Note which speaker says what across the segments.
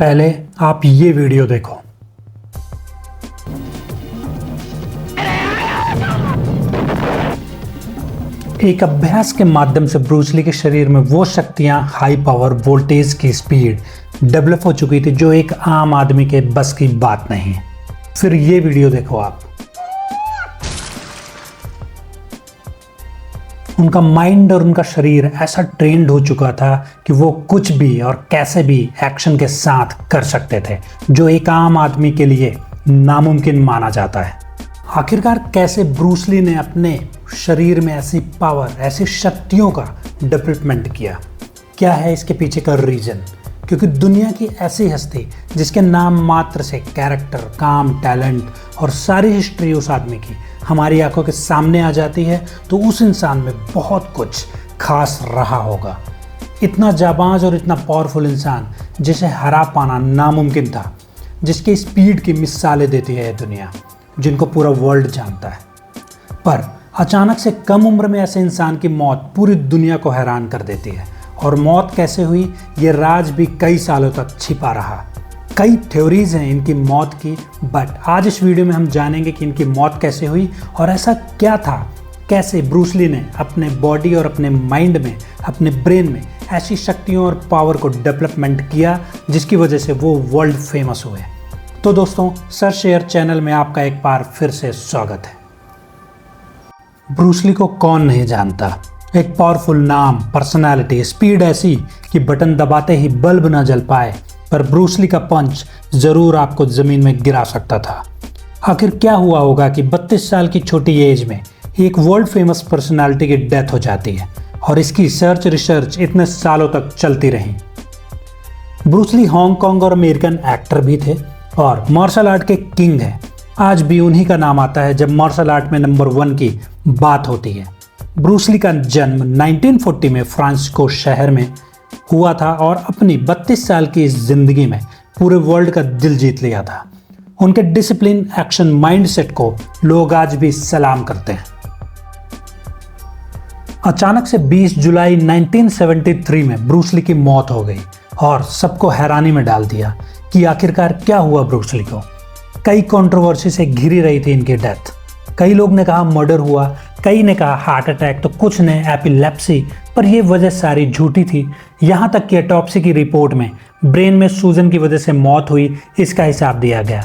Speaker 1: पहले आप ये वीडियो देखो। एक अभ्यास के माध्यम से ब्रूस ली के शरीर में वो शक्तियां, हाई पावर, वोल्टेज की स्पीड डेवलप हो चुकी थी जो एक आम आदमी के बस की बात नहीं है। फिर ये वीडियो देखो आप। उनका माइंड और उनका शरीर ऐसा ट्रेंड हो चुका था कि वो कुछ भी और कैसे भी एक्शन के साथ कर सकते थे जो एक आम आदमी के लिए नामुमकिन माना जाता है। आखिरकार कैसे ब्रूस ली ने अपने शरीर में ऐसी पावर, ऐसी शक्तियों का डेवलपमेंट किया? क्या है इसके पीछे का रीजन? क्योंकि दुनिया की ऐसी हस्ती जिसके नाम मात्र से कैरेक्टर, काम, टैलेंट और सारी हिस्ट्री उस आदमी की हमारी आंखों के सामने आ जाती है तो उस इंसान में बहुत कुछ खास रहा होगा। इतना जाबाज और इतना पावरफुल इंसान जिसे हरा पाना नामुमकिन था, जिसकी स्पीड की मिसालें देती है दुनिया, जिनको पूरा वर्ल्ड जानता है। पर अचानक से कम उम्र में ऐसे इंसान की मौत पूरी दुनिया को हैरान कर देती है। और मौत कैसे हुई ये राज भी कई सालों तक छिपा रहा। कई थ्योरीज हैं इनकी मौत की, बट आज इस वीडियो में हम जानेंगे कि इनकी मौत कैसे हुई और ऐसा क्या था, कैसे ब्रूस ली ने अपने बॉडी और अपने माइंड में, अपने ब्रेन में ऐसी शक्तियों और पावर को डेवलपमेंट किया जिसकी वजह से वो वर्ल्ड फेमस हुए। तो दोस्तों, सर शेयर चैनल में आपका एक बार फिर से स्वागत है। ब्रूस ली को कौन नहीं जानता? एक पावरफुल नाम, पर्सनालिटी, स्पीड ऐसी कि बटन दबाते ही बल्ब ना जल पाए, पर ब्रूस ली का पंच जरूर आपको जमीन में गिरा सकता था। आखिर क्या हुआ होगा कि 32 साल की छोटी एज में एक वर्ल्ड फेमस पर्सनालिटी की डेथ हो जाती है और इसकी सर्च रिसर्च इतने सालों तक चलती रही। ब्रूस ली हांगकांग और अमेरिकन एक्टर भी थे और मार्शल आर्ट के किंग हैं। आज भी उन्हीं का नाम आता है जब मार्शल आर्ट में नंबर 1 की बात होती है। ब्रूस ली का जन्म 1940 में फ्रांसिस्को शहर में हुआ था और अपनी 32 साल की इस जिंदगी में पूरे वर्ल्ड का दिल जीत लिया था। उनके डिसिप्लिन, एक्शन, माइंडसेट को लोग आज भी सलाम करते हैं। अचानक से 20 जुलाई 1973 में ब्रूस ली की मौत हो गई और सबको हैरानी में डाल दिया कि आखिरकार क्या हुआ ब्रूस ली को। कई कंट्रोवर्सी से घिरी रही थी इनकी डेथ। कई लोग ने कहा मर्डर हुआ, कई ने कहा हार्ट अटैक, तो कुछ ने एपिलेप्सी, पर यह वजह सारी झूठी थी। यहाँ तक कि ऑटोप्सी की रिपोर्ट में ब्रेन में सूजन की वजह से मौत हुई, इसका हिसाब दिया गया।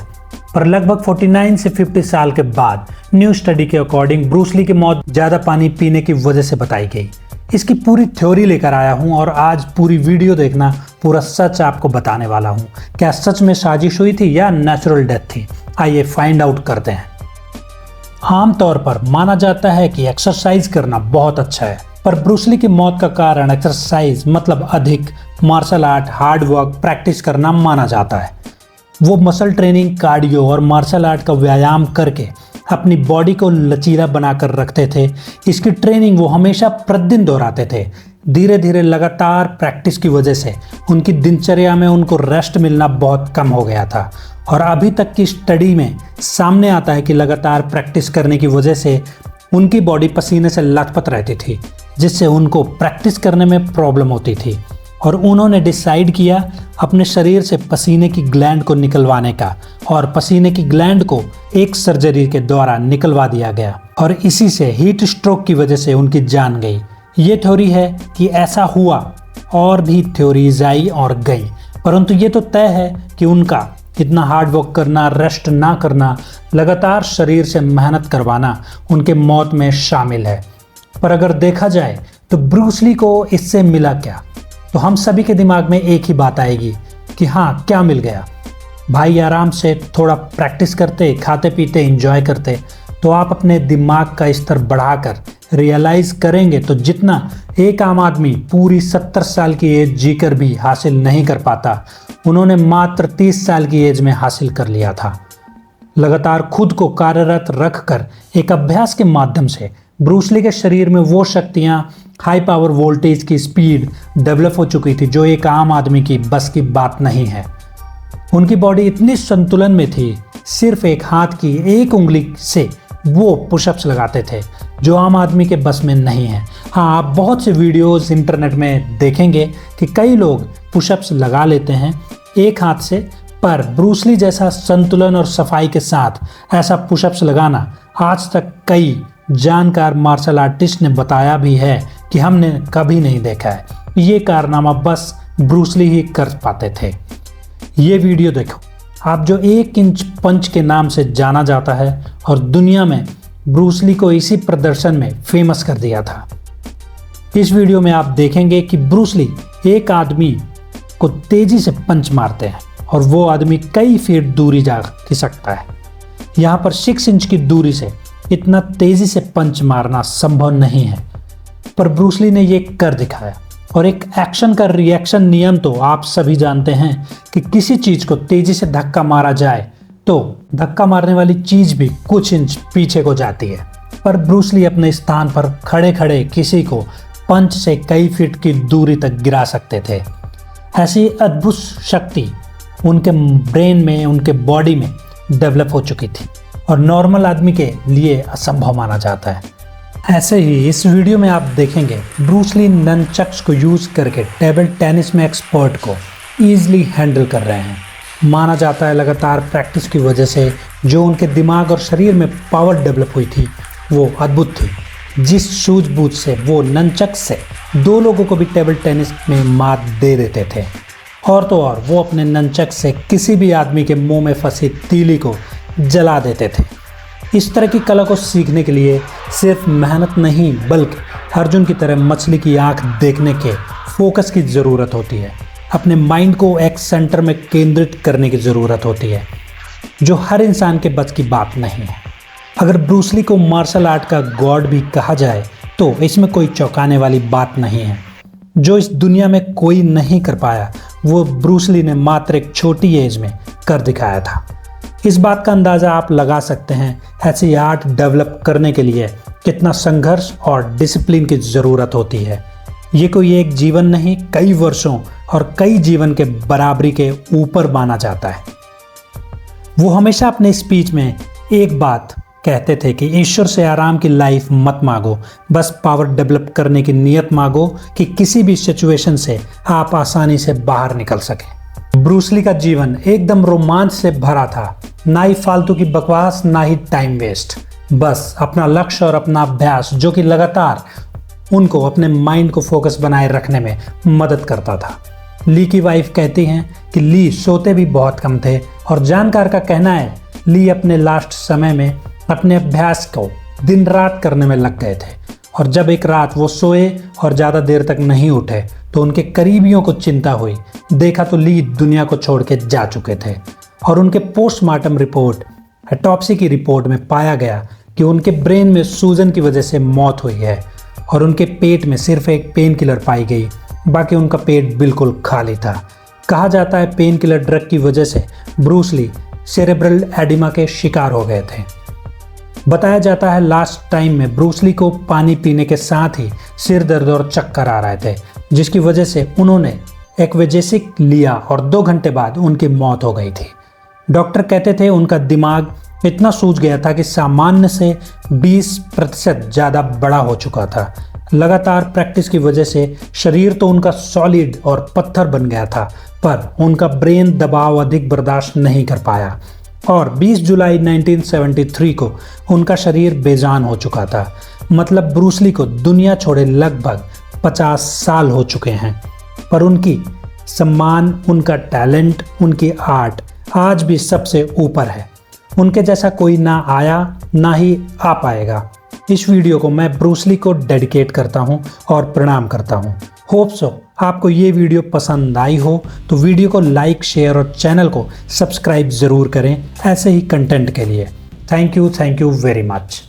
Speaker 1: पर लगभग 49 से 50 साल के बाद न्यू स्टडी के अकॉर्डिंग ब्रूस ली की मौत ज़्यादा पानी पीने की वजह से बताई गई। इसकी पूरी थ्योरी लेकर आया हूँ और आज पूरी वीडियो देखना, पूरा सच आपको बताने वाला हूँ। क्या सच में साजिश हुई थी या नेचुरल डेथ थी? आइए फाइंड आउट करते हैं। आमतौर पर माना जाता है कि एक्सरसाइज करना बहुत अच्छा है, पर ब्रूस ली की मौत का कारण एक्सरसाइज मतलब अधिक martial art, hard work, practice करना माना जाता है। वो मसल ट्रेनिंग, कार्डियो और मार्शल आर्ट का व्यायाम करके अपनी बॉडी को लचीला बनाकर रखते थे। इसकी ट्रेनिंग वो हमेशा प्रतिदिन दोहराते थे। धीरे धीरे लगातार प्रैक्टिस की वजह से उनकी दिनचर्या में उनको रेस्ट मिलना बहुत कम हो गया था और अभी तक की स्टडी में सामने आता है कि लगातार प्रैक्टिस करने की वजह से उनकी बॉडी पसीने से लथपथ रहती थी, जिससे उनको प्रैक्टिस करने में प्रॉब्लम होती थी। और उन्होंने डिसाइड किया अपने शरीर से पसीने की ग्लैंड को निकलवाने का, और पसीने की ग्लैंड को एक सर्जरी के द्वारा निकलवा दिया गया और इसी से हीट स्ट्रोक की वजह से उनकी जान गई। ये थ्योरी है कि ऐसा हुआ, और भी थ्योरीज आई और गई, परंतु ये तो तय है कि उनका इतना हार्ड वर्क करना, रेस्ट ना करना, लगातार शरीर से मेहनत करवाना उनके मौत में शामिल है। पर अगर देखा जाए तो ब्रूस ली को इससे मिला क्या? तो हम सभी के दिमाग में एक ही बात आएगी कि हाँ, क्या मिल गया? भाई आराम से थोड़ा प्रैक्टिस करते, खाते पीते, एंजॉय करते, तो आप अपने दिमाग का स्तर बढ़ाकर रियलाइज करेंगे तो जितना एक आम आदमी पूरी 70 साल की एज जीकर भी हासिल नहीं कर पाता, उन्होंने मात्र 30 साल की एज में हासिल कर लिया था। लगातार खुद को कार्यरत रखकर एक अभ्यास के माध्यम से ब्रूस ली के शरीर में वो शक्तियां, हाई पावर, वोल्टेज की स्पीड डेवलप हो चुकी थी जो एक आम आदमी की बस की बात नहीं है। उनकी बॉडी इतनी संतुलन में थी, सिर्फ एक हाथ की एक उंगली से वो पुशअप्स लगाते थे जो आम आदमी के बस में नहीं है। हाँ, आप बहुत से वीडियोस इंटरनेट में देखेंगे कि कई लोग पुशअप्स लगा लेते हैं, एक हाथ से, पर ब्रूस ली जैसा संतुलन और सफाई के साथ ऐसा पुशअप्स लगाना आज तक कई जानकार मार्शल आर्टिस्ट ने बताया भी है कि हमने कभी नहीं देखा है। ये कारनामा बस ब्रूस ली ही कर पाते थे। ये वीडियो देखो आप, जो 1 इंच पंच के नाम से जाना जाता है और दुनिया में ब्रूस ली को इसी प्रदर्शन में फेमस कर दिया था। इस वीडियो में आप देखेंगे कि ब्रूस ली एक आदमी को तेजी से पंच मारते हैं और वो आदमी कई फीट दूरी जा सकता है। यहाँ पर 6 इंच की दूरी से इतना तेजी से पंच मारना संभव नहीं है, पर ब्रूस ली ने ये कर दिखाया। और एक एक्शन का रिएक्शन नियम तो आप सभी जानते हैं कि किसी चीज को तेजी से धक्का मारा जाए तो धक्का मारने वाली चीज भी कुछ इंच पीछे को जाती है, पर ब्रूस ली अपने स्थान पर खड़े खड़े किसी को पंच से कई फीट की दूरी तक गिरा सकते थे। ऐसी अद्भुत शक्ति उनके ब्रेन में, उनके बॉडी में डेवलप हो चुकी थी और नॉर्मल आदमी के लिए असंभव माना जाता है। ऐसे ही इस वीडियो में आप देखेंगे ब्रूस ली ननचक्स को यूज करके टेबल टेनिस में एक्सपर्ट को ईजिली हैंडल कर रहे हैं। माना जाता है लगातार प्रैक्टिस की वजह से जो उनके दिमाग और शरीर में पावर डेवलप हुई थी वो अद्भुत थी। जिस सूझबूझ से वो ननचक्स से 2 लोगों को भी टेबल टेनिस में मात दे देते थे, और तो और वो अपने ननचक्स से किसी भी आदमी के मुंह में फंसी तीली को जला देते थे। इस तरह की कला को सीखने के लिए सिर्फ मेहनत नहीं बल्कि अर्जुन की तरह मछली की आंख देखने के फोकस की ज़रूरत होती है। अपने माइंड को एक सेंटर में केंद्रित करने की ज़रूरत होती है, जो हर इंसान के बस की बात नहीं है। अगर ब्रूस ली को मार्शल आर्ट का गॉड भी कहा जाए तो इसमें कोई चौंकाने वाली बात नहीं है। जो इस दुनिया में कोई नहीं कर पाया वो ब्रूस ली ने मात्र एक छोटी एज में कर दिखाया था। इस बात का अंदाज़ा आप लगा सकते हैं ऐसी आर्ट डेवलप करने के लिए कितना संघर्ष और डिसिप्लिन की ज़रूरत होती है। ये कोई एक जीवन नहीं, कई वर्षों और कई जीवन के बराबरी के ऊपर माना जाता है। वो हमेशा अपने स्पीच में एक बात कहते थे कि ईश्वर से आराम की लाइफ मत मांगो, बस पावर डेवलप करने की नियत मांगो कि किसी भी सिचुएशन से आप आसानी से बाहर निकल सकें। ब्रूस ली का जीवन एकदम रोमांच से भरा था, ना ही फालतू की बकवास, ना ही टाइम वेस्ट। बस अपना लक्ष्य और अपना अभ्यास जो कि लगातार उनको अपने माइंड को फोकस बनाए रखने में मदद करता था। ली की वाइफ कहती हैं कि ली सोते भी बहुत कम थे और जानकार का कहना है ली अपने लास्ट समय में अपने अभ्यास को दिन रात करने में लग गए थे, और जब एक रात वो सोए और ज़्यादा देर तक नहीं उठे तो उनके करीबियों को चिंता हुई। देखा तो ली दुनिया को छोड़ के जा चुके थे और उनके पोस्टमार्टम रिपोर्ट, ऑटोप्सी की रिपोर्ट में पाया गया कि उनके ब्रेन में सूजन की वजह से मौत हुई है और उनके पेट में सिर्फ एक पेन किलर पाई गई, बाकी उनका पेट बिल्कुल खाली था। कहा जाता है पेन किलर ड्रग की वजह से ब्रूस ली सेरेब्रल एडिमा के शिकार हो गए थे। बताया जाता है लास्ट टाइम में ब्रूस ली को पानी पीने के साथ ही सिर दर्द और चक्कर आ रहे थे, जिसकी वजह से उन्होंने एक्वेजेसिक लिया और 2 घंटे बाद उनकी मौत हो गई थी। डॉक्टर कहते थे उनका दिमाग इतना सूज गया था कि सामान्य से 20% ज़्यादा बड़ा हो चुका था। लगातार प्रैक्टिस की वजह से शरीर तो उनका सॉलिड और पत्थर बन गया था, पर उनका ब्रेन दबाव अधिक बर्दाश्त नहीं कर पाया और 20 जुलाई 1973 को उनका शरीर बेजान हो चुका था। मतलब ब्रूस ली को दुनिया छोड़े लगभग 50 साल हो चुके हैं, पर उनकी सम्मान, उनका टैलेंट, उनकी आर्ट आज भी सबसे ऊपर है। उनके जैसा कोई ना आया ना ही आ पाएगा। इस वीडियो को मैं ब्रूस ली को डेडिकेट करता हूं और प्रणाम करता हूं। होप सो आपको ये वीडियो पसंद आई हो तो वीडियो को लाइक, शेयर और चैनल को सब्सक्राइब ज़रूर करें ऐसे ही कंटेंट के लिए। Thank you very much.